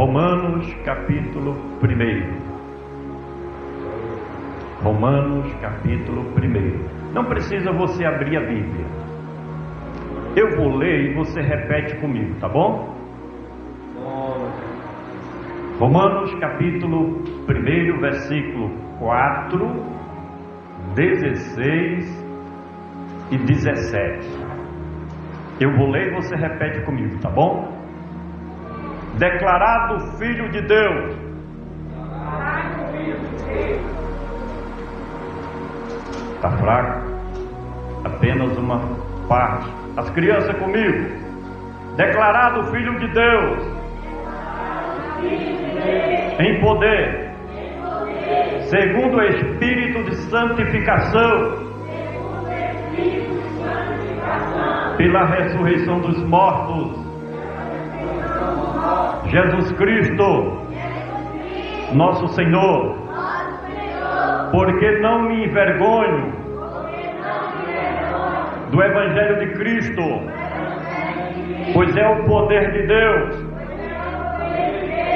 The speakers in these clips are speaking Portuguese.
Romanos capítulo 1. Romanos capítulo 1. Não precisa você abrir a Bíblia. Eu vou ler e você repete comigo, tá bom? Romanos capítulo 1, versículo 4, 16 e 17. Eu vou ler e você repete comigo, tá bom? Declarado Filho de Deus. Está fraco? Apenas uma parte. As crianças comigo. Declarado Filho de Deus. Em poder. Segundo o Espírito de santificação. Pela ressurreição dos mortos. Jesus Cristo, nosso Senhor, porque não me envergonho do Evangelho de Cristo, pois é o poder de Deus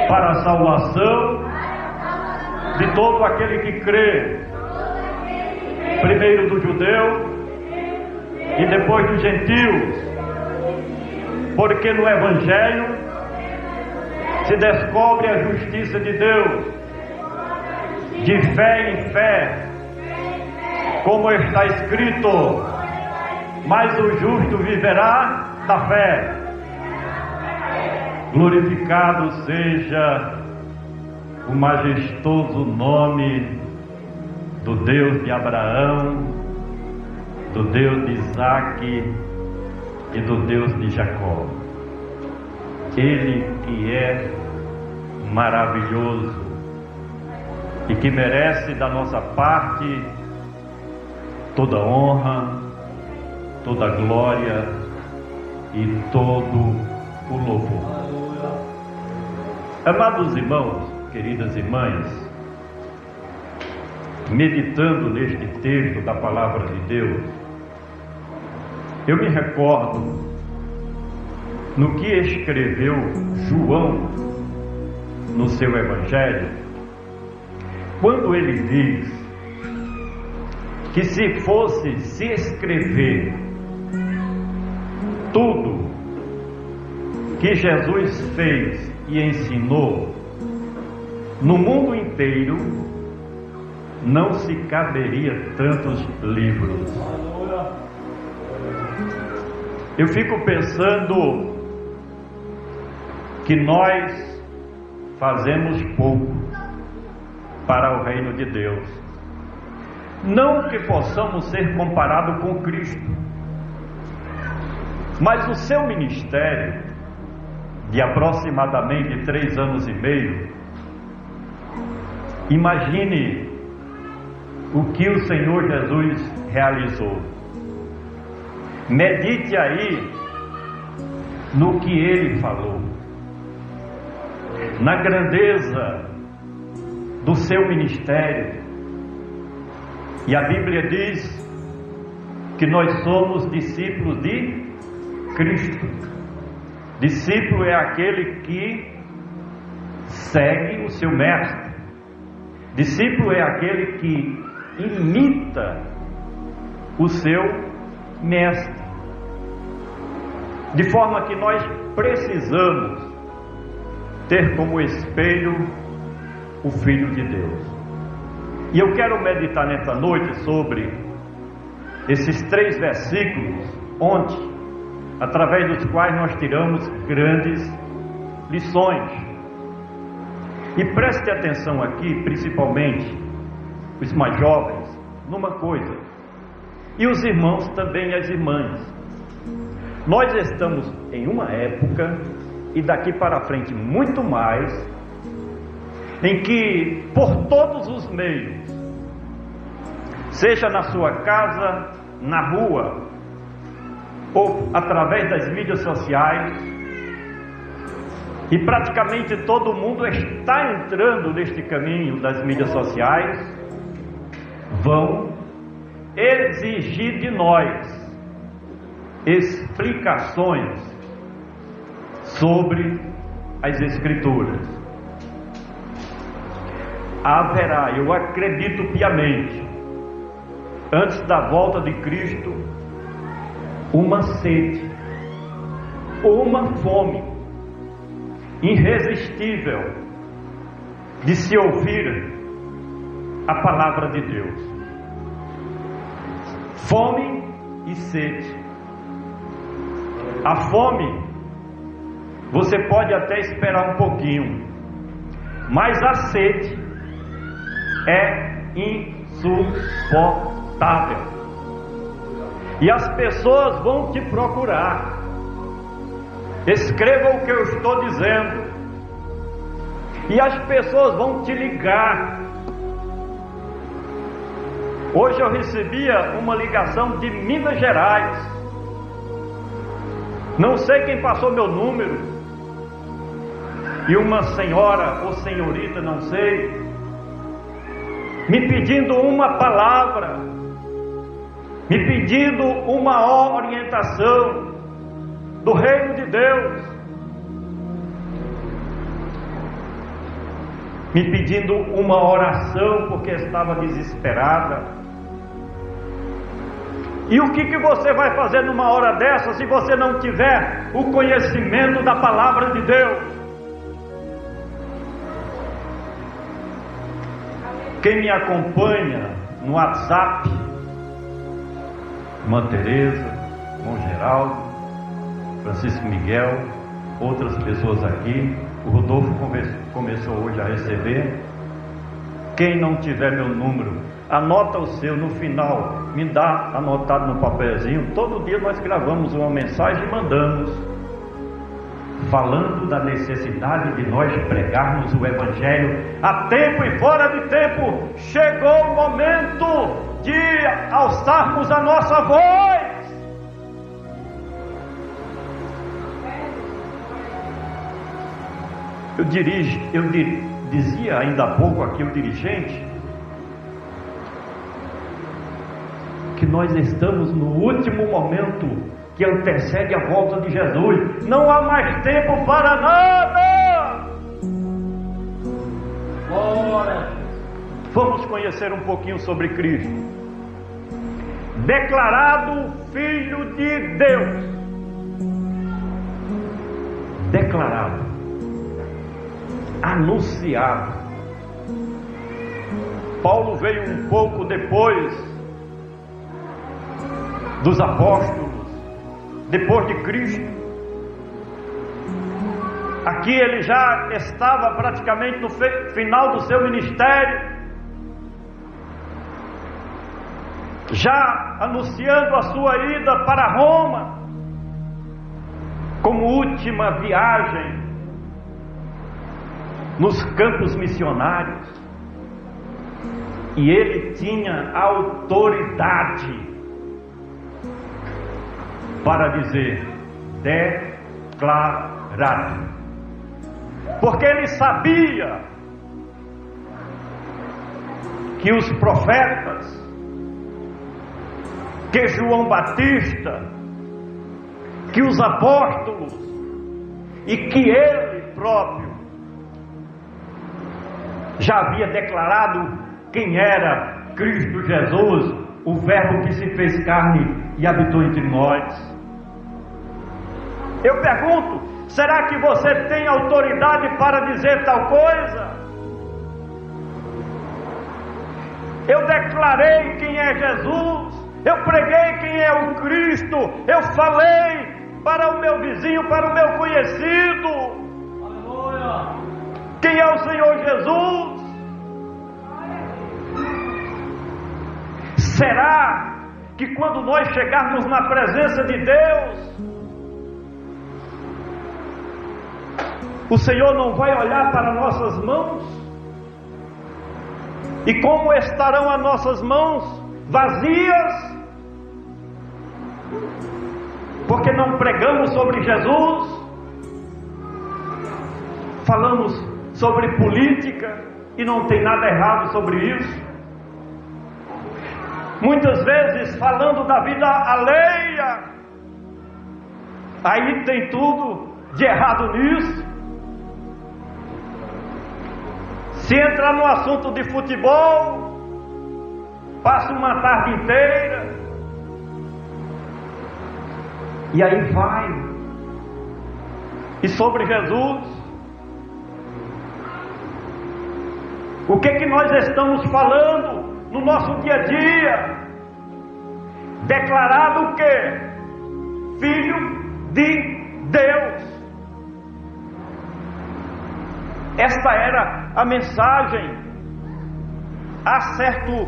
para a salvação de todo aquele que crê, primeiro do judeu e depois dos gentios, porque no Evangelho se descobre a justiça de Deus, de fé em fé, como está escrito, mas o justo viverá da fé. Glorificado seja o majestoso nome do Deus de Abraão, do Deus de Isaque e do Deus de Jacó. Ele que é maravilhoso e que merece da nossa parte toda honra, toda glória e todo o louvor. Amados irmãos, queridas irmãs, meditando neste texto da palavra de Deus, eu me recordo no que escreveu João no seu Evangelho, quando ele diz que se fosse se escrever tudo que Jesus fez e ensinou no mundo inteiro, não se caberia tantos livros. Eu fico pensando que nós fazemos pouco para o reino de Deus. Não que possamos ser comparados com Cristo, mas o seu ministério, de aproximadamente 3 anos e meio, imagine o que o Senhor Jesus realizou. Medite aí no que Ele falou, na grandeza do seu ministério. E a Bíblia diz que nós somos discípulos de Cristo. Discípulo é aquele que segue o seu mestre. Discípulo é aquele que imita o seu mestre. De forma que nós precisamos ter como espelho o Filho de Deus. E eu quero meditar nesta noite sobre esses 3 versículos, onde, através dos quais nós tiramos grandes lições. E preste atenção aqui, principalmente os mais jovens, numa coisa, e os irmãos também e as irmãs. Nós estamos em uma época, e daqui para frente muito mais, em que por todos os meios, seja na sua casa, na rua, ou através das mídias sociais, e praticamente todo mundo está entrando neste caminho das mídias sociais, vão exigir de nós explicações sobre as Escrituras. haverá, eu acredito piamente, antes da volta de Cristo, uma sede, uma fome irresistível de se ouvir a palavra de Deus. Fome e sede. A fome, você pode até esperar um pouquinho, mas a sede é insuportável. E as pessoas vão te procurar. Escreva o que eu estou dizendo. E as pessoas vão te ligar. Hoje eu recebia uma ligação de Minas Gerais. Não sei quem passou meu número. E uma senhora ou senhorita, não sei, me pedindo uma palavra, me pedindo uma orientação do reino de Deus, me pedindo uma oração porque estava desesperada. E o que você vai fazer numa hora dessa se você não tiver o conhecimento da palavra de Deus? Quem me acompanha no WhatsApp, irmã Tereza, irmão Geraldo, Francisco Miguel, outras pessoas aqui, o Rodolfo começou hoje a receber. Quem não tiver meu número, anota o seu, no final me dá anotado no papelzinho. Todo dia nós gravamos uma mensagem e mandamos, falando da necessidade de nós pregarmos o Evangelho a tempo e fora de tempo. Chegou o momento de alçarmos a nossa voz. Eu dizia ainda há pouco aqui o dirigente que nós estamos no último momento que antecede a volta de Jesus. Não há mais tempo para nada. Ora, vamos conhecer um pouquinho sobre Cristo. Declarado Filho de Deus. Declarado. Anunciado. Paulo veio um pouco depois dos apóstolos, depois de Cristo. Aqui ele já estava praticamente no final do seu ministério, já anunciando a sua ida para Roma, como última viagem nos campos missionários. E ele tinha autoridade para dizer declarado, porque ele sabia que os profetas, que João Batista, que os apóstolos e que ele próprio já havia declarado quem era Cristo Jesus, o Verbo que se fez carne e habitou entre nós. Eu pergunto, será que você tem autoridade para dizer tal coisa? Eu declarei quem é Jesus, eu preguei quem é o Cristo, eu falei para o meu vizinho, para o meu conhecido, aleluia, quem é o Senhor Jesus. Será que quando nós chegarmos na presença de Deus, o Senhor não vai olhar para nossas mãos? E como estarão as nossas mãos? Vazias? Porque não pregamos sobre Jesus, falamos sobre política e não tem nada errado sobre isso. Muitas vezes falando da vida alheia, aí tem tudo de errado nisso. Se entrar no assunto de futebol, passa uma tarde inteira. E aí vai. E sobre Jesus, o que nós estamos falando no nosso dia a dia? Declarado o quê? Filho de Deus. Esta era a mensagem. Há certo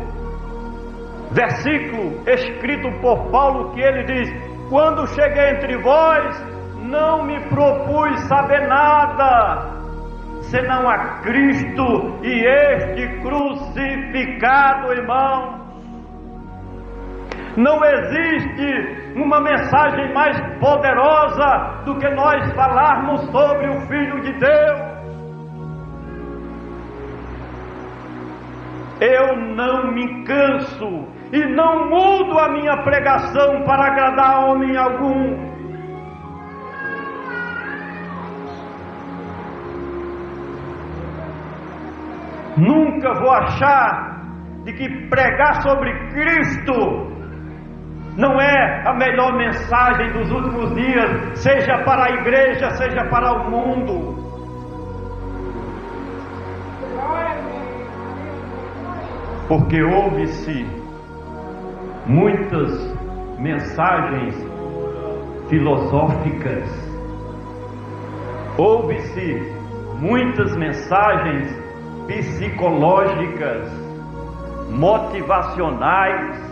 versículo escrito por Paulo que ele diz: quando cheguei entre vós, não me propus saber nada, senão a Cristo e este crucificado, irmão. Não existe uma mensagem mais poderosa do que nós falarmos sobre o Filho de Deus. Eu não me canso e não mudo a minha pregação para agradar a homem algum. Nunca vou achar de que pregar sobre Cristo não é a melhor mensagem dos últimos dias, seja para a igreja, seja para o mundo. Porque ouve-se muitas mensagens filosóficas, ouve-se muitas mensagens psicológicas, motivacionais,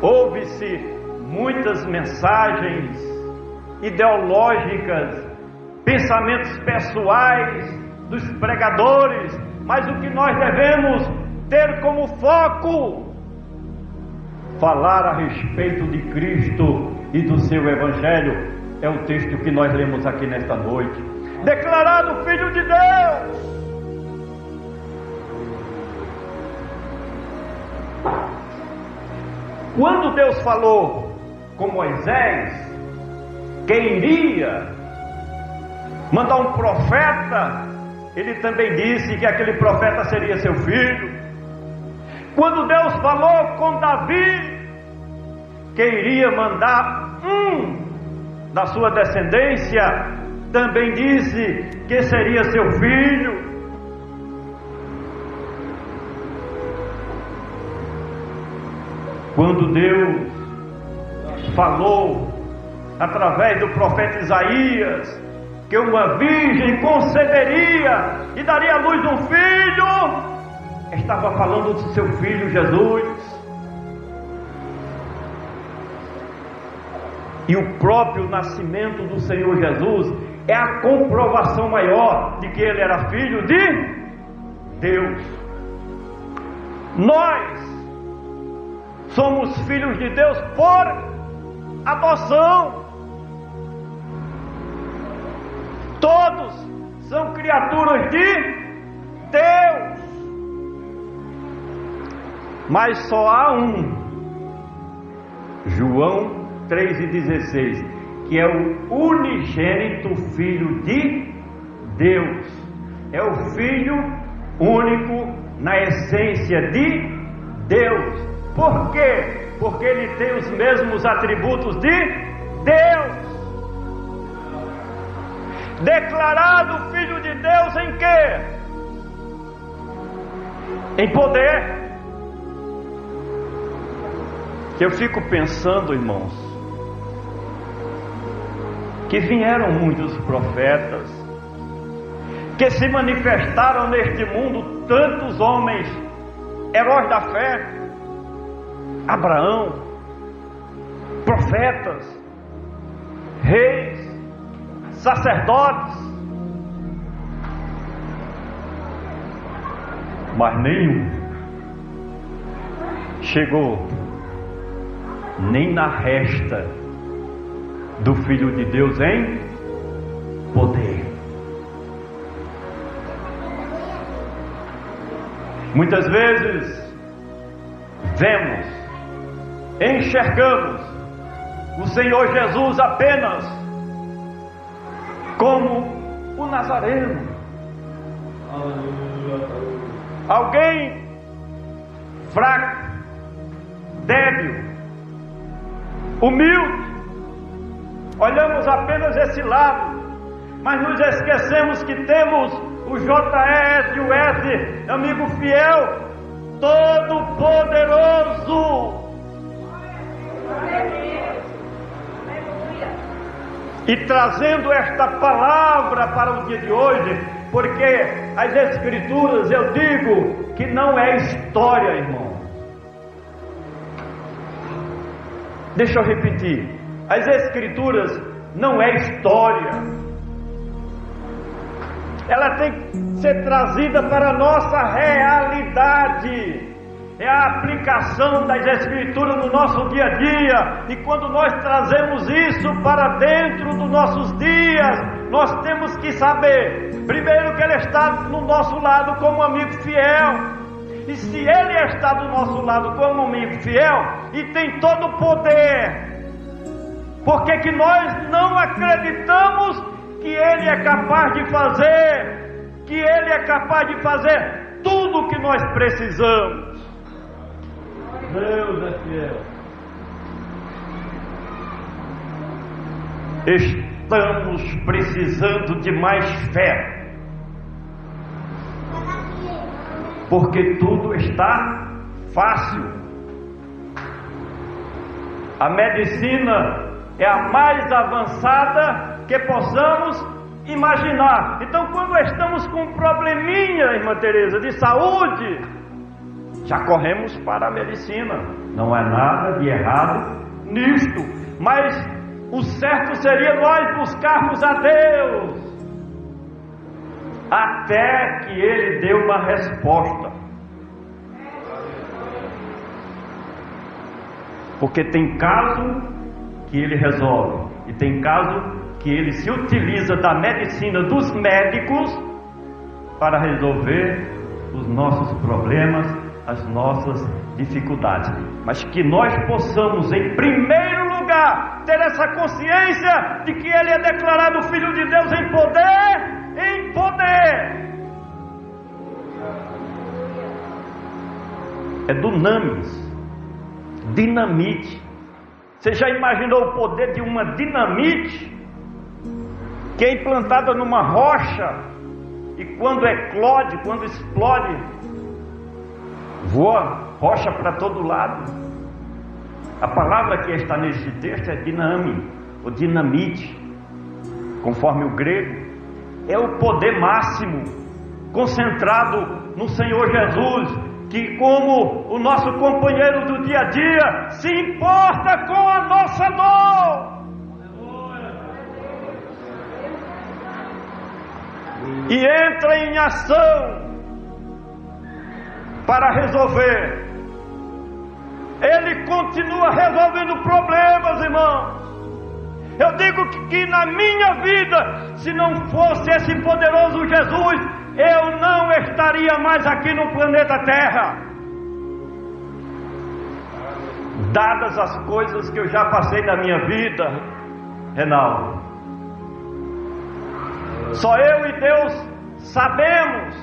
ouve-se muitas mensagens ideológicas, pensamentos pessoais dos pregadores, mas o que nós devemos ter como foco, falar a respeito de Cristo e do seu Evangelho, é o texto que nós lemos aqui nesta noite. Declarado Filho de Deus. Quando Deus falou com Moisés que iria mandar um profeta, ele também disse que aquele profeta seria seu filho. Quando Deus falou com Davi que iria mandar um da sua descendência, também disse que seria seu filho. Quando Deus falou através do profeta Isaías que uma virgem conceberia e daria à luz um filho, estava falando do seu filho Jesus. E o próprio nascimento do Senhor Jesus é a comprovação maior de que ele era filho de Deus. Nós somos filhos de Deus por adoção. Todos são criaturas de Deus. Mas só há um, João 3,16, que é o unigênito Filho de Deus. É o Filho único na essência de Deus. Por quê? Porque ele tem os mesmos atributos de Deus. Declarado Filho de Deus em quê? Em poder. Que eu fico pensando, irmãos, que vieram muitos profetas, que se manifestaram neste mundo tantos homens, heróis da fé, Abraão, profetas, reis, sacerdotes, mas nenhum chegou nem na resta do Filho de Deus em poder. Muitas vezes vemos, enxergamos o Senhor Jesus apenas como o Nazareno, Alguém fraco, débil, humilde. Olhamos apenas esse lado, mas nos esquecemos que temos o JS, o S, amigo fiel, todo poderoso. E trazendo esta palavra para o dia de hoje, porque as Escrituras, eu digo que não é história, irmão. Deixa eu repetir. As Escrituras não é história. Ela tem que ser trazida para a nossa realidade. É a aplicação das Escrituras no nosso dia a dia. E quando nós trazemos isso para dentro dos nossos dias, nós temos que saber, primeiro, que Ele está no nosso lado como amigo fiel. E se Ele está do nosso lado como amigo fiel e tem todo o poder, por que nós não acreditamos que Ele é capaz de fazer? Que Ele é capaz de fazer tudo o que nós precisamos. Deus é fiel. Estamos precisando de mais fé, porque tudo está fácil. A medicina é a mais avançada que possamos imaginar. Então, quando estamos com um probleminha, irmã Teresa, de saúde, já corremos para a medicina. Não há nada de errado nisto, mas o certo seria nós buscarmos a Deus até que Ele dê uma resposta. Porque tem caso que Ele resolve, e tem caso que Ele se utiliza da medicina dos médicos para resolver os nossos problemas, as nossas dificuldades. Mas que nós possamos, em primeiro lugar, ter essa consciência de que Ele é declarado Filho de Deus em poder, em poder. É dunamis, dinamite. Você já imaginou o poder de uma dinamite que é implantada numa rocha e quando eclode, quando explode, voa rocha para todo lado? A palavra que está neste texto é dinami, ou dinamite, conforme o grego. É o poder máximo concentrado no Senhor Jesus, que, como o nosso companheiro do dia a dia, se importa com a nossa dor. E entra em ação para resolver. Ele continua resolvendo problemas, irmãos. Eu digo que na minha vida, se não fosse esse poderoso Jesus, eu não estaria mais aqui no planeta Terra. Dadas as coisas que eu já passei na minha vida, Reinaldo, só eu e Deus sabemos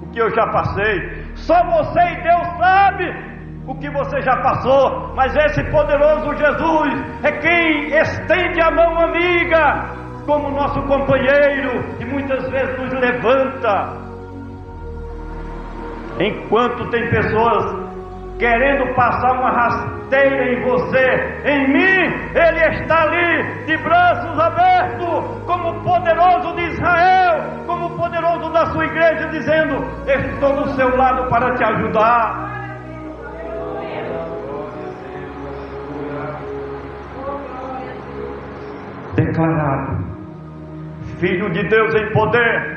o que eu já passei. Só você e Deus sabe o que você já passou. Mas esse poderoso Jesus é quem estende a mão amiga, como nosso companheiro, e muitas vezes nos levanta. Enquanto tem pessoas querendo passar uma rasteira em você, em mim, Ele está ali, de braços abertos, como o poderoso de Israel, como o poderoso da sua igreja, dizendo: estou do seu lado para te ajudar. Declarado Filho de Deus em poder.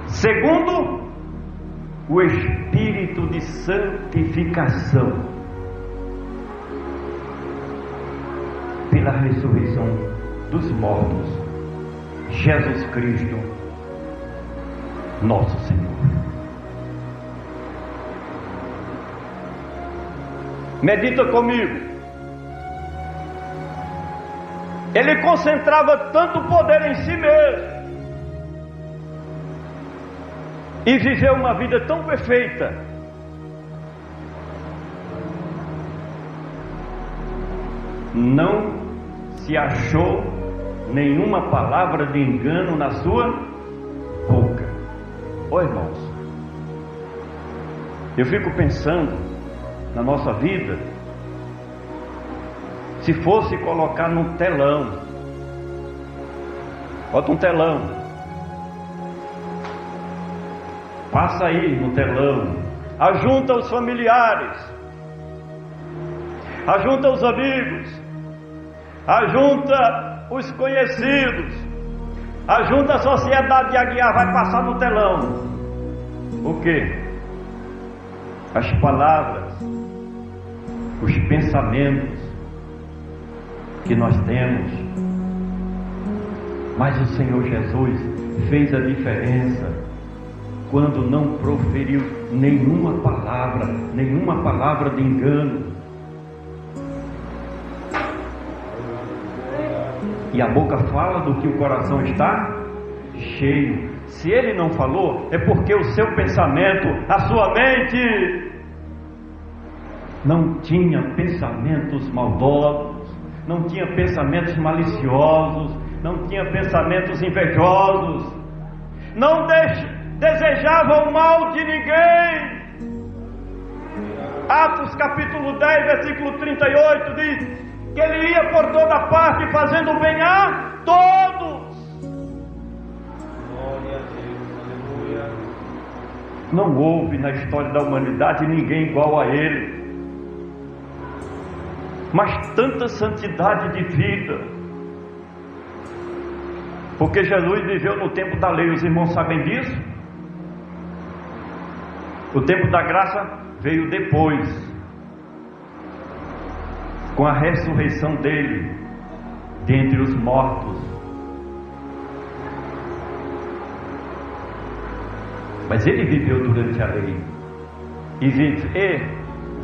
Segundo, o Espírito de santificação pela ressurreição dos mortos, Jesus Cristo, nosso Senhor. Medita comigo. Ele concentrava tanto poder em si mesmo e viveu uma vida tão perfeita, não se achou nenhuma palavra de engano na sua boca. Ó irmãos, eu fico pensando na nossa vida, se fosse colocar num telão, bota um telão, passa aí no telão, ajunta os familiares, ajunta os amigos, ajunta os conhecidos, ajunta a sociedade de Aguiar, vai passar no telão. O quê? As palavras, os pensamentos que nós temos. Mas o Senhor Jesus fez a diferença quando não proferiu nenhuma palavra de engano. E a boca fala do que o coração está cheio. Se ele não falou, é porque o seu pensamento, a sua mente, não tinha pensamentos maldosos, não tinha pensamentos maliciosos, não tinha pensamentos invejosos, não desejava o mal de ninguém. Atos capítulo 10, versículo 38 diz que ele ia por toda parte fazendo bem a todos. Glória a Deus, aleluia. Não houve na história da humanidade ninguém igual a ele, mas tanta santidade de vida, porque Jesus viveu no tempo da lei, os irmãos sabem disso. O tempo da graça veio depois, com a ressurreição dele dentre os mortos. Mas ele viveu durante a lei, e viver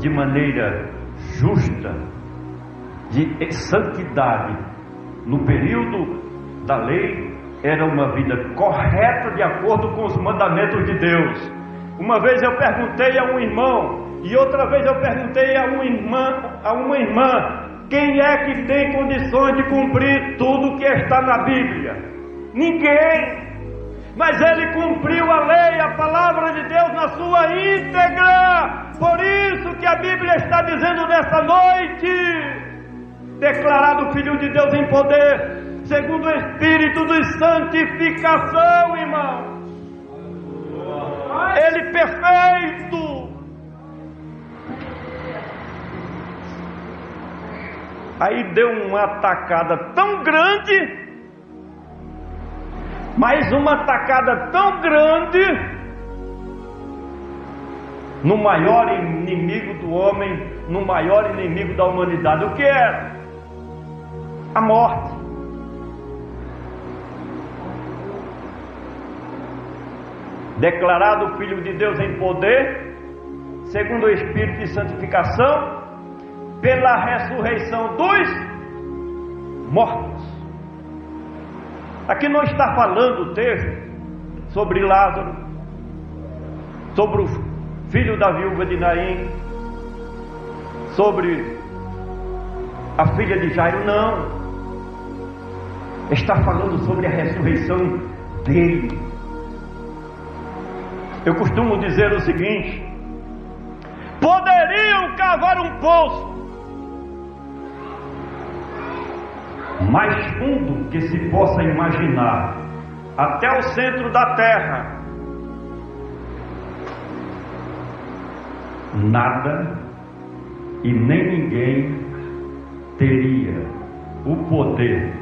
de maneira justa, de santidade no período da lei, era uma vida correta de acordo com os mandamentos de Deus. Uma vez eu perguntei a um irmão, e outra vez eu perguntei a uma irmã, quem é que tem condições de cumprir tudo que está na Bíblia? Ninguém. Mas ele cumpriu a lei, a palavra de Deus na sua íntegra. Por isso que a Bíblia está dizendo nesta noite: declarado Filho de Deus em poder, segundo o Espírito de santificação, irmão. Ele perfeito. Aí deu uma atacada tão grande, mais uma atacada tão grande, no maior inimigo do homem, no maior inimigo da humanidade. O que era? A morte. Declarado Filho de Deus em poder, segundo o Espírito de santificação, pela ressurreição dos mortos. Aqui não está falando o texto sobre Lázaro, sobre o filho da viúva de Naim, sobre a filha de Jairo, não. Está falando sobre a ressurreição dele. Eu costumo dizer o seguinte: poderiam cavar um poço mais fundo que se possa imaginar, até o centro da terra, nada e nem ninguém teria o poder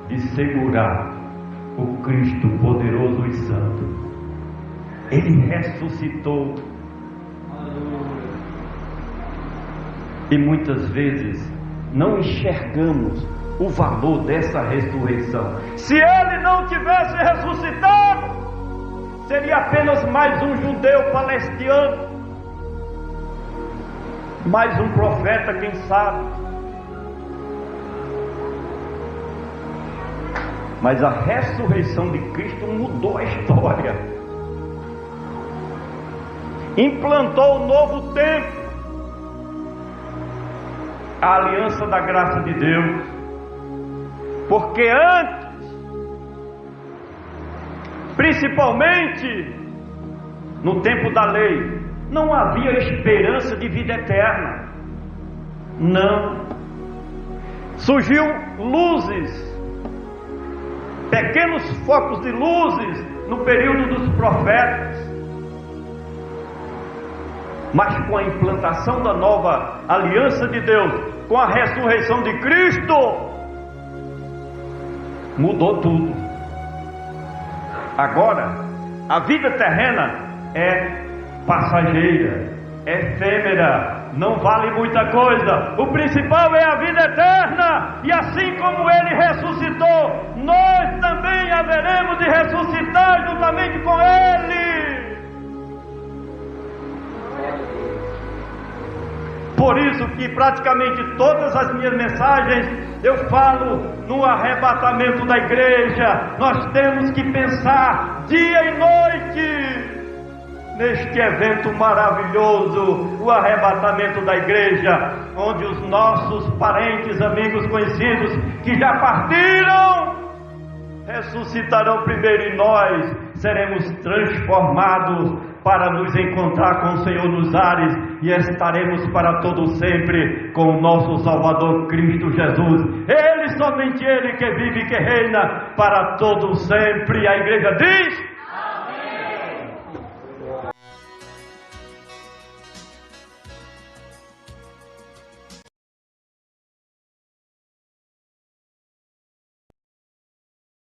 de segurar o Cristo poderoso e santo. Ele ressuscitou. E muitas vezes não enxergamos o valor dessa ressurreição. Se ele não tivesse ressuscitado, seria apenas mais um judeu palestiniano, mais um profeta, quem sabe. Mas a ressurreição de Cristo mudou a história. implantou um novo tempo, a aliança da graça de Deus, porque antes, principalmente no tempo da lei, não havia esperança de vida eterna. Não. Surgiu luzes, pequenos focos de luzes no período dos profetas, mas com a implantação da nova aliança de Deus, com a ressurreição de Cristo, mudou tudo. Agora, a vida terrena é passageira, efêmera, não vale muita coisa. O principal é a vida eterna, e assim como Ele ressuscitou, nós também haveremos de ressuscitar juntamente com Ele. Por isso que praticamente todas as minhas mensagens eu falo no arrebatamento da igreja. Nós temos que pensar dia e noite neste evento maravilhoso, o arrebatamento da igreja, onde os nossos parentes, amigos, conhecidos que já partiram ressuscitarão primeiro, e nós seremos transformados para nos encontrar com o Senhor nos ares, e estaremos para todo sempre com o nosso Salvador Cristo Jesus. Ele, somente Ele que vive e que reina para todo sempre. A igreja diz: